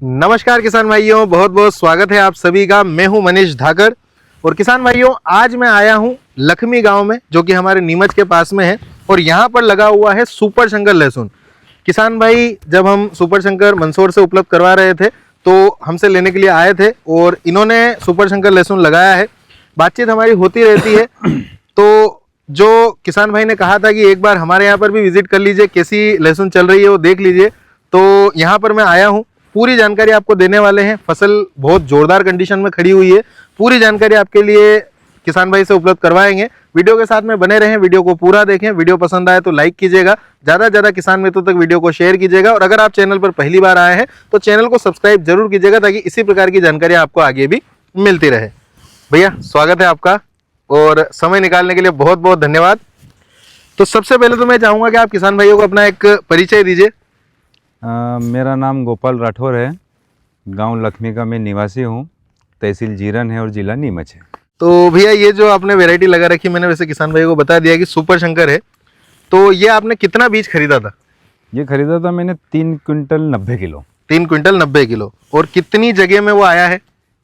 नमस्कार किसान भाइयों, बहुत बहुत स्वागत है आप सभी का। मैं हूं मनीष धाकर और किसान भाइयों आज मैं आया हूं लखमी गांव में, जो कि हमारे नीमच के पास में है। और यहां पर लगा हुआ है सुपर शंकर लहसुन। किसान भाई जब हम सुपर शंकर मंदसौर से उपलब्ध करवा रहे थे तो हमसे लेने के लिए आए थे और इन्होंने सुपर शंकर लहसुन लगाया है। बातचीत हमारी होती रहती है। तो जो किसान भाई ने कहा था कि एक बार हमारे यहाँ पर भी विजिट कर लीजिए, कैसी लहसुन चल रही है वो देख लीजिए। तो यहाँ पर मैं आया हूँ, पूरी जानकारी आपको देने वाले हैं। फसल बहुत जोरदार कंडीशन में खड़ी हुई है, पूरी जानकारी आपके लिए किसान भाई से उपलब्ध करवाएंगे। वीडियो के साथ में बने रहें, वीडियो को पूरा देखें। वीडियो पसंद आए तो लाइक कीजिएगा, ज़्यादा से ज़्यादा किसान मित्रों तक वीडियो को शेयर कीजिएगा। और अगर आप चैनल पर पहली बार आए हैं तो चैनल को सब्सक्राइब जरूर कीजिएगा, ताकि इसी प्रकार की जानकारी आपको आगे भी मिलती रहे। भैया स्वागत है आपका और समय निकालने के लिए बहुत बहुत धन्यवाद। तो सबसे पहले तो मैं चाहूँगा कि आप किसान भाइयों को अपना एक परिचय दीजिए। मेरा नाम गोपाल राठौर है। गांव लखमी का मैं निवासी हूं। तहसील जीरन है और जिला नीमच है। तो भैया ये जो आपने वैरायटी लगा रखी, मैंने वैसे किसान भाइयों को बता दिया कि सुपर शंकर है। तो ये आपने कितना बीज खरीदा था? ये खरीदा था मैंने 3 क्विंटल 90 किलो। 3 quintal 90 kilo. और कितनी जगह में वो आया है?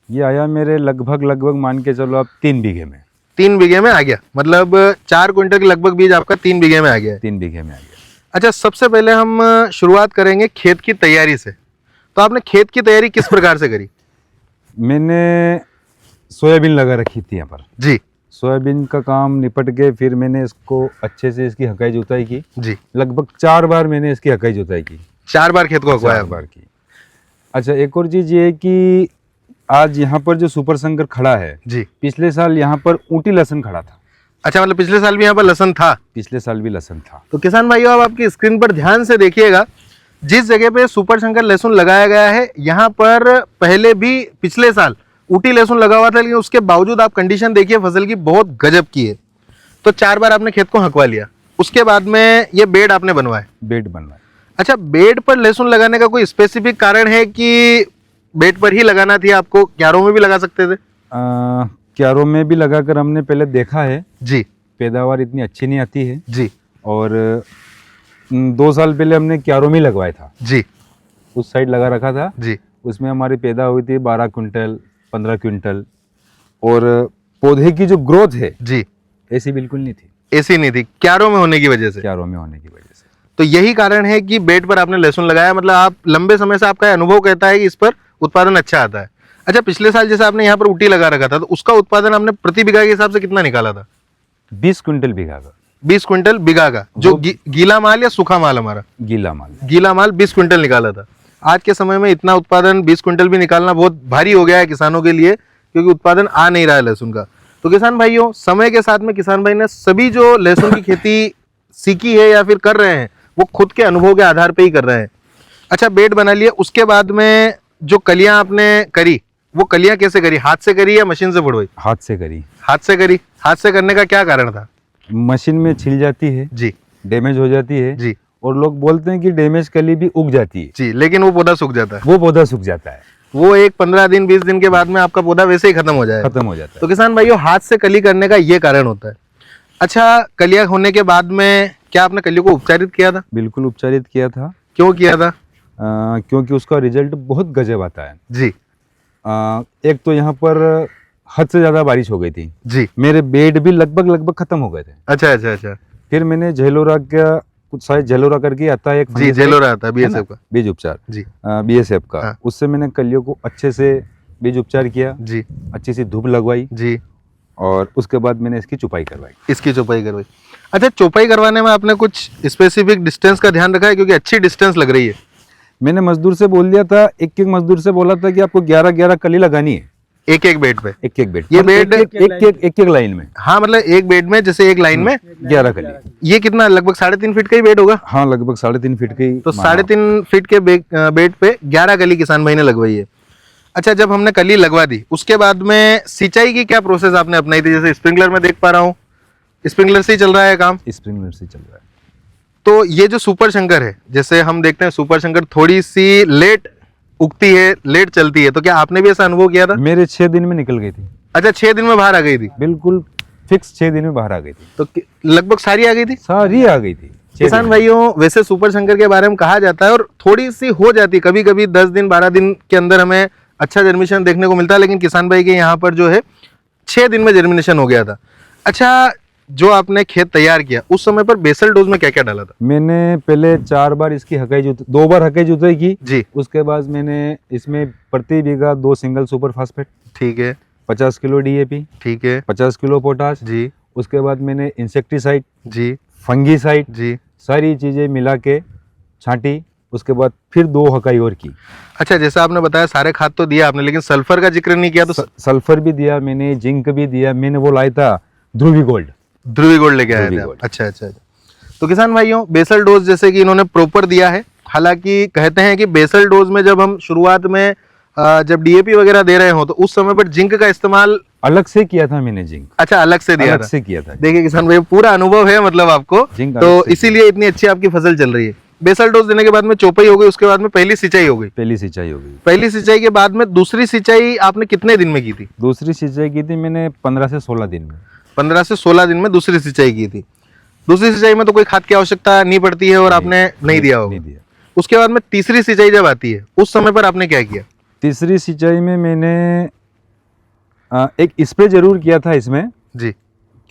ये आया मेरे लगभग मान के चलो आप 3 बीघे में। 3 बीघे में आ गया, मतलब 4 क्विंटल के लगभग बीज आपका 3 बीघे में आ गया है। 3 बीघे में आ गया। अच्छा, सबसे पहले हम शुरुआत करेंगे खेत की तैयारी से। तो आपने खेत की तैयारी किस प्रकार से करी? मैंने सोयाबीन लगा रखी थी यहाँ पर जी। सोयाबीन का काम निपट के फिर मैंने इसको अच्छे से इसकी हकाई जुताई की जी। लगभग 4 बार मैंने इसकी हकाई जुताई की। 4 बार खेत को हकवाया? 4 बार की। अच्छा, एक और चीज़ ये है कि आज यहाँ पर जो सुपर शंकर खड़ा है जी, पिछले साल यहाँ पर ऊटी लहसुन खड़ा था। अच्छा, मतलब पिछले साल भी यहाँ पर लहसुन था? पिछले साल भी लहसुन था। तो किसान भाइयों आप आपकी स्क्रीन पर ध्यान से देखिएगा, जिस जगह पे सुपर शंकर लहसुन लगाया गया है यहाँ पर पहले भी पिछले साल ऊटी लहसुन लगा हुआ था, लेकिन उसके बावजूद आप कंडीशन देखिए फसल की बहुत गजब की है। तो 4 बार आपने खेत को हकवा लिया, उसके बाद में ये बेड आपने बनवाए? बेड बनवाए। अच्छा, बेड पर लहसुन लगाने का कोई स्पेसिफिक कारण है कि बेड पर ही लगाना थी आपको? क्यारों में भी लगा सकते थे? क्यारों में भी लगाकर हमने पहले देखा है जी। पैदावार इतनी अच्छी नहीं आती है जी। और 2 साल पहले हमने क्यारों में लगवाया था। जी। उस साइड लगा रखा था जी। उसमें हमारी पैदा हुई थी 12 क्विंटल 15 क्विंटल। और पौधे की जो ग्रोथ है जी ऐसी बिल्कुल नहीं थी। ऐसी नहीं थी, क्यारों में होने की वजह से? क्यारों में होने की वजह से। तो यही कारण है कि बेड पर आपने लहसुन लगाया। मतलब आप लंबे समय से आपका अनुभव कहता है कि इस पर उत्पादन अच्छा आता है। अच्छा, पिछले साल जैसे आपने यहाँ पर ऊटी लगा रखा था तो उसका उत्पादन आपने प्रति बीघा के हिसाब से कितना निकाला था? 20 क्विंटल बीघा का। 20 क्विंटल बीघा का, जो गीला माल या सूखा माल? हमारा गीला माल। गीला माल 20 क्विंटल निकाला था। आज के समय में इतना उत्पादन 20 क्विंटल भी निकालना बहुत भारी हो गया है किसानों के लिए, क्योंकि उत्पादन आ नहीं रहा है लहसुन का। तो किसान भाइयों, समय के साथ में किसान भाई ने सभी जो लहसुन की खेती सीखी है या फिर कर रहे हैं वो खुद के अनुभव के आधार पे ही कर रहे हैं। अच्छा, बेड बना लिए, उसके बाद में जो कलियां आपने करी वो कलियां कैसे करी? हाथ से करी या मशीन से बुड़वाई? हाथ से करी। हाथ से करी। हाथ से करने का क्या कारण था? मशीन में छिल जाती है जी। डैमेज हो जाती है जी। और लोग बोलते हैं कि डैमेज कली भी उग जाती है। जी, लेकिन वो पौधा सूख जाता है। वो पौधा सूख जाता है। वो एक 15 दिन 20 दिन के बाद में आपका पौधा वैसे ही खत्म हो जाएगा। खत्म हो जाता है। तो किसान भाइयों, हाथ से कली करने का ये कारण होता है। अच्छा, कलियां होने के बाद में क्या आपने कलियों को उपचारित किया था? बिल्कुल उपचारित किया था। क्यों किया था? क्योंकि उसका रिजल्ट बहुत गजब आता है। जी। एक तो यहाँ पर हद से ज्यादा बारिश हो गई थी। जी। मेरे बेड भी लगभग खत्म हो गए थे। अच्छा अच्छा अच्छा। फिर मैंने झेलोरा का कुछ शायद झेलोरा करके आता है एक जी, झेलोरा आता है बीएसएफ का बीज उपचार। जी। बीएसएफ का। हाँ। उससे मैंने कलियों को अच्छे से बीज उपचार किया। जी। अच्छी सी धूप लगवाई। जी। और उसके बाद मैंने इसकी चुपाई करवाई। इसकी चौपाई करवाई। अच्छा, चौपाई करवाने में आपने कुछ स्पेसिफिक डिस्टेंस का ध्यान रखा है? क्योंकि अच्छी डिस्टेंस लग रही है। मैंने मजदूर से बोल दिया था, एक मजदूर से बोला था कि आपको 11 कली लगानी है एक एक बेड पे? एक बेड। ये बेड एक लाइन में? हाँ, मतलब एक बेड में, जैसे एक लाइन में 11 कली। ये कितना, लगभग 3.5 फीट का ही बेड होगा? हाँ, लगभग 3.5 फीट की। तो 3.5 फीट के बेड पे 11 कली किसान भाई ने लगवाई है। अच्छा, जब हमने कली लगवा दी उसके बाद में सिंचाई की क्या प्रोसेस आपने अपनाई थी? जैसे स्प्रिंकलर में देख पा रहा हूँ, स्प्रिंकलर से ही चल रहा है काम? स्प्रिंकलर से चल रहा है। तो ये जो सुपर शंकर है, जैसे हम देखते हैं सुपर शंकर थोड़ी सी लेट उगती है, लेट चलती है, तो क्या आपने भी ऐसा अनुभव किया था? मेरे 6 दिन में निकल गई थी। अच्छा, 6 दिन में बाहर आ गई थी? बिल्कुल फिक्स 6 दिन में बाहर आ गई थी। तो लगभग सारी आ गई थी? सारी आ गई थी। किसान भाइयों, वैसे सुपर शंकर के बारे में कहा जाता है और थोड़ी सी हो जाती है कभी कभी 10 दिन 12 दिन के अंदर हमें अच्छा जर्मिनेशन देखने को मिलता है, लेकिन किसान भाई के यहाँ पर जो है 6 दिन में जर्मिनेशन हो गया था। अच्छा, जो आपने खेत तैयार किया उस समय पर बेसल डोज में क्या क्या डाला था? मैंने पहले 4 बार इसकी हकाई जुताई, 2 बार हकाई जुताई की जी। उसके बाद मैंने इसमें प्रति बीघा 2 सिंगल सुपर फास्फेट, ठीक है, 50 किलो डीएपी, ठीक है, 50 किलो पोटाश, जी उसके बाद मैंने इंसेक्टिसाइड, जी फंगीसाइड, जी। सारी चीजें मिला के छांटी। उसके बाद फिर 2 हकाई और की। अच्छा, जैसा आपने बताया सारे खाद तो दिया आपने, लेकिन सल्फर का जिक्र नहीं किया। तो सल्फर भी दिया मैंने, जिंक भी दिया मैंने, वो लाया था ध्रुवी गोल्ड। ध्रुवी गोल्ड लेके आए ध्रुवी थे आप। गोल्ड। अच्छा अच्छा। तो किसान भाइयों, बेसल डोज जैसे कि इन्होंने प्रॉपर दिया है। हालांकि कहते हैं कि बेसल डोज में जब हम शुरुआत में जब डीएपी वगैरह दे रहे हो तो उस समय पर जिंक का इस्तेमाल अलग से किया था मैंने, जिंक अच्छा अलग से दिया अलग था। से किया था। देखिए किसान भाई, पूरा अनुभव है मतलब आपको, जिंक तो अलग से इसीलिए इतनी अच्छी आपकी फसल चल रही है। बेसल डोज देने के बाद में चौपाई हो गई, उसके बाद में पहली सिंचाई हो गई। पहली सिंचाई हो गई। पहली सिंचाई के बाद में दूसरी सिंचाई आपने कितने दिन में की थी? दूसरी सिंचाई की थी मैंने 15 से 16 दिन में। 15 से 16 दिन में दूसरी सिंचाई की थी। दूसरी सिंचाई में तो कोई खाद की आवश्यकता नहीं पड़ती है और आपने नहीं दिया होगा। नहीं दिया। उसके बाद में तीसरी सिंचाई जब आती है उस समय पर आपने क्या किया? तीसरी सिंचाई में मैंने एक स्प्रे जरूर किया था इसमें, जी।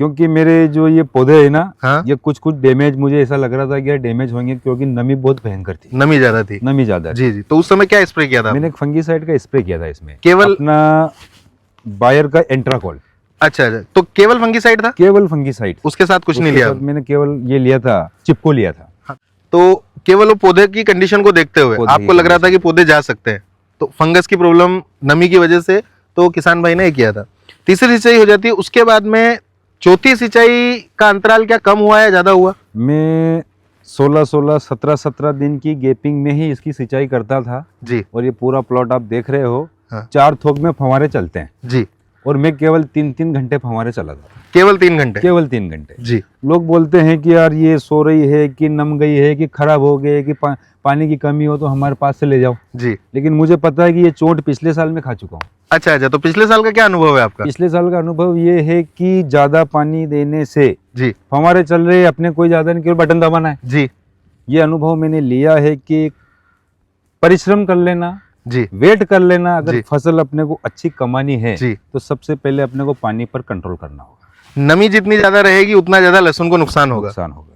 क्योंकि मेरे जो ये पौधे है ना, हाँ। ये कुछ डैमेज, मुझे ऐसा लग रहा था कि यार डैमेज होंगे, क्योंकि नमी बहुत भयंकर थी। नमी ज्यादा थी। नमी ज्यादा थी। जी जी। तो उस समय क्या स्प्रे किया था? मैंने एक फंगीसाइड का स्प्रे किया था इसमें, केवल अपना बायर का एंट्राकॉल। अच्छा अच्छा, तो केवल फंगीसाइड था, केवल फंगीसाइड, उसके साथ कुछ नहीं उसके लिया? साथ मैंने केवल ये लिया था, चिपको लिया था। तो केवल वो पौधे की कंडीशन को देखते हुए पौधे की आपको लग रहा था condition। कि पौधे जा सकते हैं, तो फंगस की प्रॉब्लम नमी की वजह से तो किसान भाई ने ये किया था। तीसरी सिंचाई हो जाती है, उसके बाद में चौथी सिंचाई का अंतराल क्या कम हुआ या ज्यादा हुआ? मैं 16-16, 17-17 दिन की गैपिंग में ही इसकी सिंचाई करता था। जी और ये पूरा प्लॉट आप देख रहे हो, हाँ। 4 थोक में फव्वारे चलते हैं जी। और मैं केवल 3-3 घंटे फव्वारे चला था। केवल 3 घंटे? केवल 3 घंटे। जी। लोग बोलते हैं कि यार ये सो रही है कि नम गई है कि खराब हो गई कि पानी की कमी हो तो हमारे पास से ले जाओ। जी। लेकिन मुझे पता है कि ये चोट पिछले साल में खा चुका हूँ। अच्छा अच्छा, तो पिछले साल का क्या अनुभव है आपका? पिछले साल का अनुभव ये है कि ज्यादा पानी देने से जी फव्वारे चल रहे, अपने कोई ज्यादा नहीं, केवल बटन दबाना है। जी ये अनुभव मैंने लिया है कि परिश्रम कर लेना, जी वेट कर लेना। अगर जी। फसल अपने को अच्छी कमानी है जी। तो सबसे पहले अपने को पानी पर कंट्रोल करना होगा। नमी जितनी ज्यादा रहेगी उतना ज्यादा लहसुन को नुकसान होगा। नुकसान होगा।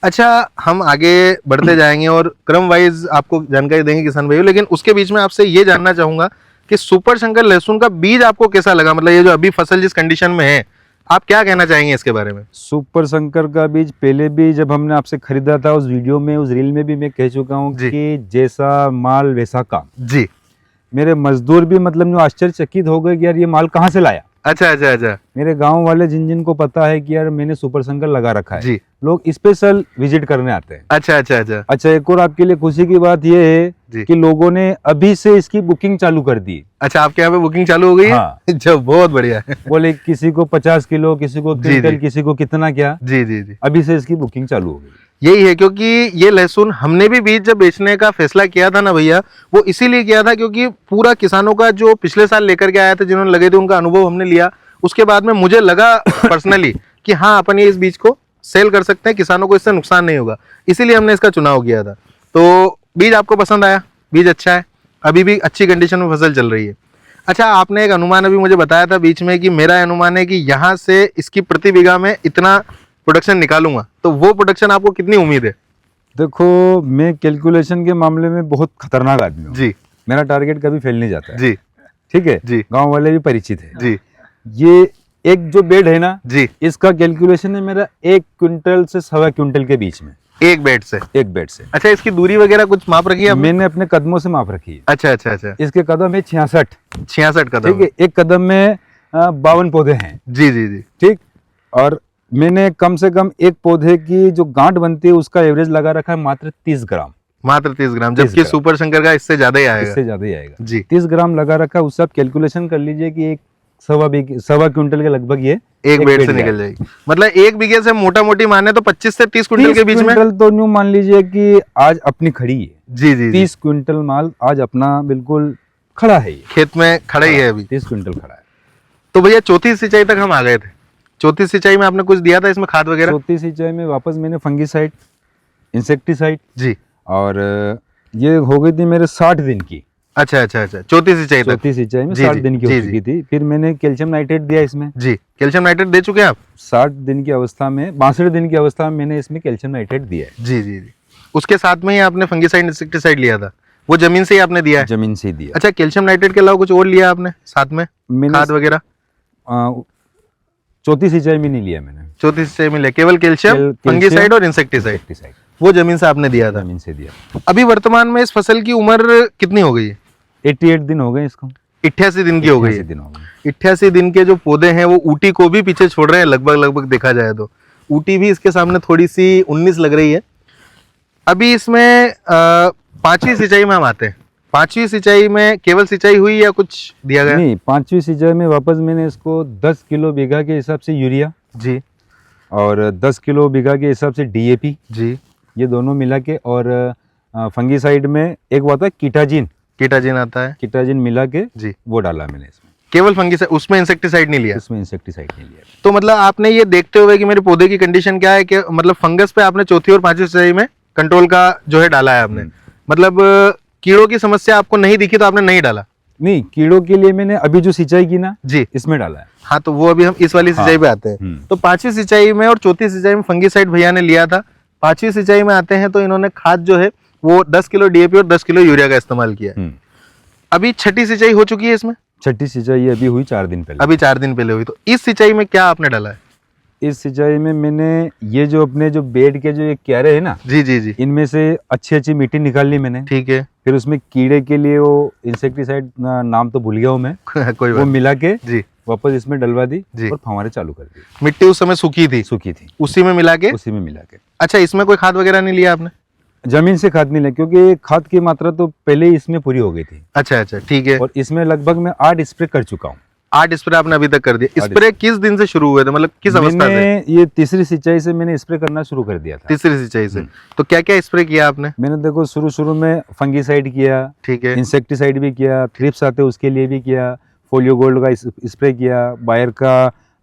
अच्छा, हम आगे बढ़ते जाएंगे और क्रम वाइज आपको जानकारी देंगे किसान भाइयों, लेकिन उसके बीच में आपसे ये जानना चाहूंगा कि सुपर शंकर लहसुन का बीज आपको कैसा लगा? मतलब ये जो अभी फसल जिस कंडीशन में है, आप क्या कहना चाहेंगे इसके बारे में? सुपर शंकर का बीज पहले भी जब हमने आपसे खरीदा था, उस वीडियो में, उस रील में भी मैं कह चुका हूँ जी। कि जैसा माल वैसा काम। जी। मेरे मजदूर भी मतलब जो आश्चर्यचकित हो गए कि यार ये माल कहाँ से लाया। अच्छा अच्छा अच्छा। मेरे गांव वाले जिन जिन को पता है कि यार मैंने सुपर शंकर लगा रखा है, जी। लोग स्पेशल विजिट करने आते हैं। अच्छा अच्छा अच्छा। अच्छा, एक और आपके लिए खुशी की बात ये जी। है कि लोगों ने अभी से इसकी बुकिंग चालू कर दी। अच्छा, आपके यहाँ पे बुकिंग चालू हो गई है? हाँ। जो बहुत बढ़िया है। बोले किसी को 50 किलो, किसी को जी, क्विंटल, जी। किसी को कितना क्या, जी जी जी। अभी से इसकी बुकिंग चालू हो गई। यही है, क्योंकि ये लहसुन हमने भी बीज जब बेचने का फैसला किया था ना भैया, वो इसीलिए किया था क्योंकि पूरा किसानों का जो पिछले साल लेकर के आया था, जिन्होंने लगे थे, उनका अनुभव हमने लिया। उसके बाद में मुझे लगा पर्सनली कि हाँ, अपन ये इस बीज को सेल कर सकते हैं, किसानों को इससे नुकसान नहीं होगा, इसीलिए हमने इसका चुनाव किया था। तो बीज आपको पसंद आया? बीज अच्छा है, अभी भी अच्छी कंडीशन में फसल चल रही है। अच्छा, आपने एक अनुमान अभी मुझे बताया था बीच में कि मेरा अनुमान है कि यहाँ से इसकी प्रति बीघा में इतना प्रोडक्शन निकालूंगा, तो वो प्रोडक्शन आपको कितनी उम्मीद है? देखो, मैं कैलकुलेशन के मामले में बहुत खतरनाक आदमी हूँ। जी मेरा टारगेट कभी फेल नहीं जाता है। जी ठीक है जी। गांव वाले भी परिचित है। जी ये एक जो बेड है ना जी, इसका कैलकुलेशन है मेरा 1 क्विंटल से 1.25 क्विंटल के बीच में, एक बेड से? एक बेड से। अच्छा, इसकी दूरी वगैरह कुछ माप रखी है आपने? मैंने अपने कदमों से माप रखी है। अच्छा अच्छा अच्छा। इसके कदम है 66। 66 कदम? ठीक है, एक कदम में 52 पौधे हैं। जी जी जी। ठीक, और मैंने कम से कम एक पौधे की जो गांठ बनती है उसका एवरेज लगा रखा है मात्र 30 ग्राम। मात्र 30 ग्राम, 30 जबकि ग्राम। सुपर शंकर का इससे ज्यादा ही आएगा। इससे ज्यादा ही आएगा। जी। 30 ग्राम लगा रखा है, उससे आप कैलकुलेशन कर लीजिए कि एक 1.25 क्विंटल के लगभग ये एक बेड से बेड निकल जाएगी। मतलब एक बीघे से मोटा मोटी माने तो 25 से 30 क्विंटल 30 के बीच में? क्विंटल तो न्यू मान लीजिए कि आज अपनी खड़ी है। जी जी जी। 30 क्विंटल माल आज अपना बिल्कुल खड़ा है, ये खेत में खड़ा ही है अभी। 30 क्विंटल खड़ा है। तो भैया चौथी सिंचाई तक हम आ गए थे। चौथी सिंचाई में आपने कुछ दिया था इसमें खाद वगैरह? चौथी सिंचाई में वापस मैंने फंगीसाइड, इंसेक्टिसाइड जी। और ये हो गई थी मेरे 60 दिन की। अच्छा अच्छा अच्छा, चौथी सिंचाई तक? चौथी सिंचाई में जी, 60 जी, दिन की जी, हो जी। चुकी थी। फिर मैंने कैल्शियम नाइट्रेट दिया इसमें। जी, कैल्शियम नाइट्रेट दे चुके हैं आप? 60 दिन की अवस्था में, 62 दिन की अवस्था में मैंने इसमें कैल्शियम नाइट्रेट दिया है। जी जी जी। उसके साथ में ही आपने फंगीसाइड इंसेक्टिसाइड लिया था, वो जमीन से ही आपने दिया है? जमीन से ही दिया। अच्छा, कैल्शियम नाइट्रेट के अलावा कुछ और लिया आपने साथ में, मैंने खाद वगैरह? चौथी सिंचाई में नहीं लिया मैंने। चौथी सिंचाई में लिया केवल कैल्शियम, फंगीसाइड और इंसेक्टिसाइड, इंसेक्टिसाइड वो जमीन से आपने दिया था? जमीन से दिया। अभी वर्तमान में इस फसल की उम्र कितनी हो गई है? 88 दिन हो गए इसको। 88 दिन की हो गई 88 है। दिन हो गए। 88 दिन के जो पौधे हैं वो ऊटी को भी पीछे छोड़ रहे हैं लगभग लगभग, देखा जाए तो ऊटी भी इसके सामने थोड़ी सी 19 लग रही है। अभी इसमें पांचवी सिंचाई में हम आते हैं। पांचवी सिंचाई में केवल सिंचाई हुई या कुछ दिया गया? नहीं, पांचवी सिंचाई में वापस मैंने इसको 10 किलो बीघा के हिसाब से यूरिया जी और 10 किलो बीघा के हिसाब से डीएपी, जी। ये दोनों मिला के, और फंगीसाइड में एक वो आता है कीटाजिन, कीटाजिन आता है कीटाजिन मिला के जी, वो डाला मैंने इसमें। केवल फंगीसाइड, उसमें इंसेक्टिसाइड नहीं लिया? इसमें इंसेक्टिसाइड नहीं लिया। तो मतलब आपने ये देखते हुए कि मेरे पौधे की कंडीशन क्या है कि मतलब फंगस पे आपने चौथी और पांचवी सिंचाई में कंट्रोल का जो है डाला है आपने, मतलब कीड़ों की समस्या आपको नहीं दिखी तो आपने नहीं डाला? नहीं, कीड़ों के लिए मैंने अभी जो सिंचाई की ना जी, इसमें डाला है। हाँ, तो वो अभी हम इस वाली सिंचाई पे आते हैं। तो पांचवी सिंचाई में और चौथी सिंचाई में फंगीसाइड भैया ने लिया था। पांचवी सिंचाई में आते हैं तो इन्होंने खाद जो है वो 10 किलो डीएपी और 10 किलो यूरिया का इस्तेमाल किया है। अभी छठी सिंचाई हो चुकी है इसमें? छठी सिंचाई अभी हुई 4 दिन पहले। अभी 4 दिन पहले हुई। तो इस सिंचाई में क्या आपने डाला है? इस सिंचाई में मैंने ये जो अपने जो बेड के जो ये क्यारे है ना, जी जी जी, इनमें से अच्छी अच्छी मिट्टी निकाल ली मैंने। ठीक है। फिर उसमें कीड़े के लिए वो इंसेक्टिसाइड, नाम तो भूल गया हूँ मैं, कोई वो बात मिला के जी, वापस इसमें डलवा दी जी। और फंवारे चालू कर दी। मिट्टी उस समय सूखी थी, सूखी थी, उसी में मिला के? उसी में मिला के। अच्छा, इसमें कोई खाद वगैरह नहीं लिया आपने? जमीन से खाद नहीं लिया, क्योंकि खाद की मात्रा तो पहले ही इसमें पूरी हो गई थी। अच्छा अच्छा, ठीक है। और इसमें लगभग मैं 8 स्प्रे कर चुका हूँ। 8 स्प्रे आपने अभी तक कर दिया? स्प्रे किस दिन से शुरू हुए थे, मतलब किस अवस्था से? मैंने ये तीसरी सिंचाई से मैंने स्प्रे करना शुरू कर दिया था। तीसरी सिंचाई से? तो क्या क्या स्प्रे किया आपने? मैंने देखो शुरू में फंगीसाइड किया, ठीक है, इंसेक्टिसाइड भी किया, थ्रिप्स आते उसके लिए भी किया, फोलियो गोल्ड का स्प्रे किया, बायर का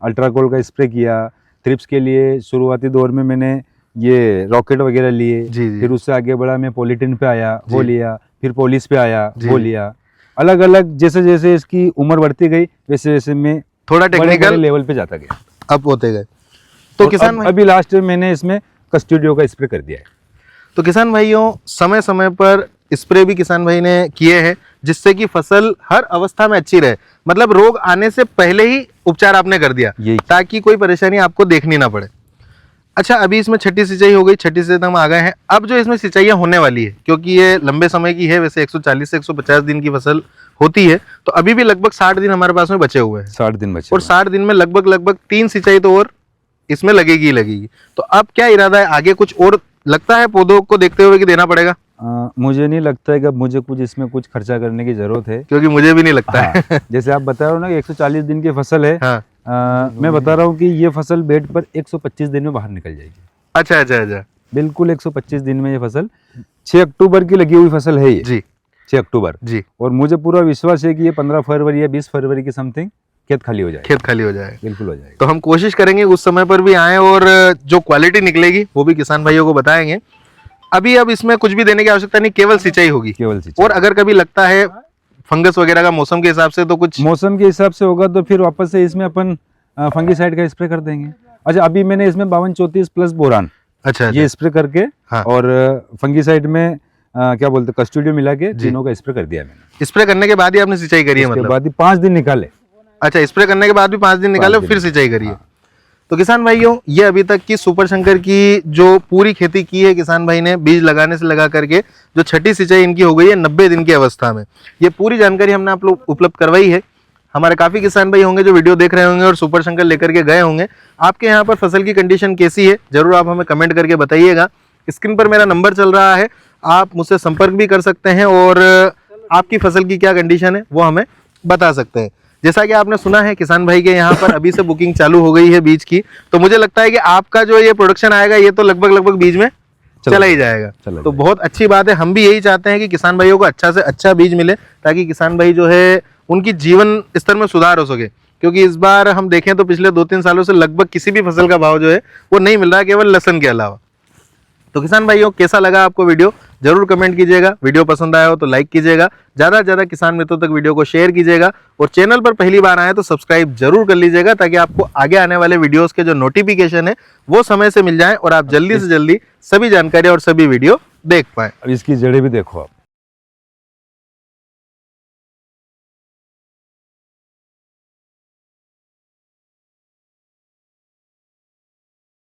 अल्ट्राकोल का स्प्रे किया। थ्रिप्स के लिए शुरुआती दौर में मैंने ये रॉकेट वगैरह लिए। जी जी, फिर उससे आगे बढ़ा मैं पॉलीटिन पे आया, वो जी। लिया। फिर पॉलिस पे आया, जी। वो लिया। अलग अलग जैसे जैसे इसकी उम्र बढ़ती गई वैसे वैसे मैं थोड़ा बड़े टेक्निकल लेवल पे जाता गया। अप होते गए। तो और किसान भाई, अभी लास्ट में मैंने इसमें कस्टोडियो का स्प्रे कर दिया है। तो किसान भाइयों, समय समय पर स्प्रे भी किसान भाई ने किए हैं जिससे कि फसल हर अवस्था में अच्छी रहे। मतलब रोग आने से पहले ही उपचार आपने कर दिया यही ताकि कोई परेशानी आपको देखनी ना पड़े। अच्छा, अभी इसमें छठी सिंचाई हो गई, छठी सिंचाई तक हम आ गए हैं। अब जो इसमें सिंचाइयाँ होने वाली है, क्योंकि ये लंबे समय की है, वैसे 140 से 150 दिन की फसल होती है, तो अभी भी लगभग 60 दिन हमारे पास में बचे हुए हैं। 60 दिन बचे और हुए 60 दिन में लगभग 3 सिंचाई तो और इसमें लगेगी ही लगेगी। तो अब क्या इरादा है आगे, कुछ और लगता है पौधों को देखते हुए कि देना पड़ेगा? मुझे नहीं लगता है कि अब मुझे कुछ इसमें कुछ खर्चा करने की जरूरत है। क्योंकि मुझे भी नहीं लगता है। हाँ, जैसे आप बता रहे हो ना कि 140 दिन की फसल है। हाँ, मैं बता रहा हूँ कि ये फसल बेड पर 125 दिन में बाहर निकल जाएगी। अच्छा अच्छा अच्छा, बिल्कुल 125 दिन में ये फसल 6 अक्टूबर की लगी हुई फसल है ये। जी 6 अक्टूबर जी, और मुझे पूरा विश्वास है कि ये 15 फरवरी या 20 फरवरी की समथिंग खेत खाली हो जाएगा। खेत खाली हो जाएगा। बिल्कुल हो जाएगा। तो हम कोशिश करेंगे उस समय पर भी आए और जो क्वालिटी निकलेगी वो भी किसान भाइयों को बताएंगे। अभी अब इसमें कुछ भी देने की आवश्यकता नहीं, केवल सिंचाई होगी। केवल सिंचाई। और अगर कभी लगता है फंगस वगैरह का मौसम के हिसाब से तो कुछ मौसम के हिसाब से होगा तो फिर वापस से इसमें अपन फंगीसाइड का स्प्रे कर देंगे। अच्छा, अभी मैंने इसमें 52-34 प्लस बोरान अच्छा ये स्प्रे करके हाँ। और फंगीसाइड में क्या बोलते हैं कस्टोडियो मिला के तीनों का स्प्रे कर दिया मैंने। स्प्रे करने के बाद ही आपने सिंचाई करी है? उसके मतलब बाद ही 5 दिन निकाले। अच्छा, स्प्रे करने के बाद भी 5 दिन निकाले 5 दिन फिर सिंचाई करी है। हाँ। तो किसान भाइयों, ये अभी तक की सुपर शंकर की जो पूरी खेती की है किसान भाई ने, बीज लगाने से लगा करके जो छठी सिंचाई इनकी हो गई है 90 दिन की अवस्था में, ये पूरी जानकारी हमने आप लोग उपलब्ध करवाई है। हमारे काफी किसान भाई होंगे जो वीडियो देख रहे होंगे और सुपर शंकर लेकर के गए होंगे। आपके यहाँ पर फसल की कंडीशन कैसी है जरूर आप हमें कमेंट करके बताइएगा। स्क्रीन पर मेरा नंबर चल रहा है, आप मुझसे संपर्क भी कर सकते हैं और आपकी फसल की क्या कंडीशन है वो हमें बता सकते हैं। जैसा कि आपने सुना है किसान भाई के यहाँ पर अभी से बुकिंग चालू हो गई है बीज की, तो मुझे लगता है कि आपका जो ये प्रोडक्शन आएगा ये तो लगभग बीज में चला ही जाएगा। तो बहुत अच्छी बात है। हम भी यही चाहते हैं कि किसान भाइयों को अच्छा से अच्छा बीज मिले ताकि किसान भाई जो है उनकी जीवन स्तर में सुधार हो सके। क्योंकि इस बार हम देखें तो पिछले 2-3 सालों से लगभग किसी भी फसल का भाव जो है वो नहीं मिल रहा है, केवल लहसुन के अलावा। तो किसान भाइयों, कैसा लगा आपको वीडियो जरूर कमेंट कीजिएगा। वीडियो पसंद आया हो तो लाइक कीजिएगा, ज़्यादा से ज़्यादा किसान मित्रों तक वीडियो को शेयर कीजिएगा, और चैनल पर पहली बार आए तो सब्सक्राइब जरूर कर लीजिएगा, ताकि आपको आगे आने वाले वीडियोस के जो नोटिफिकेशन है वो समय से मिल जाए और आप जल्दी से जल्दी सभी जानकारी और सभी वीडियो देख पाए। अब इसकी जड़ें भी देखो आप।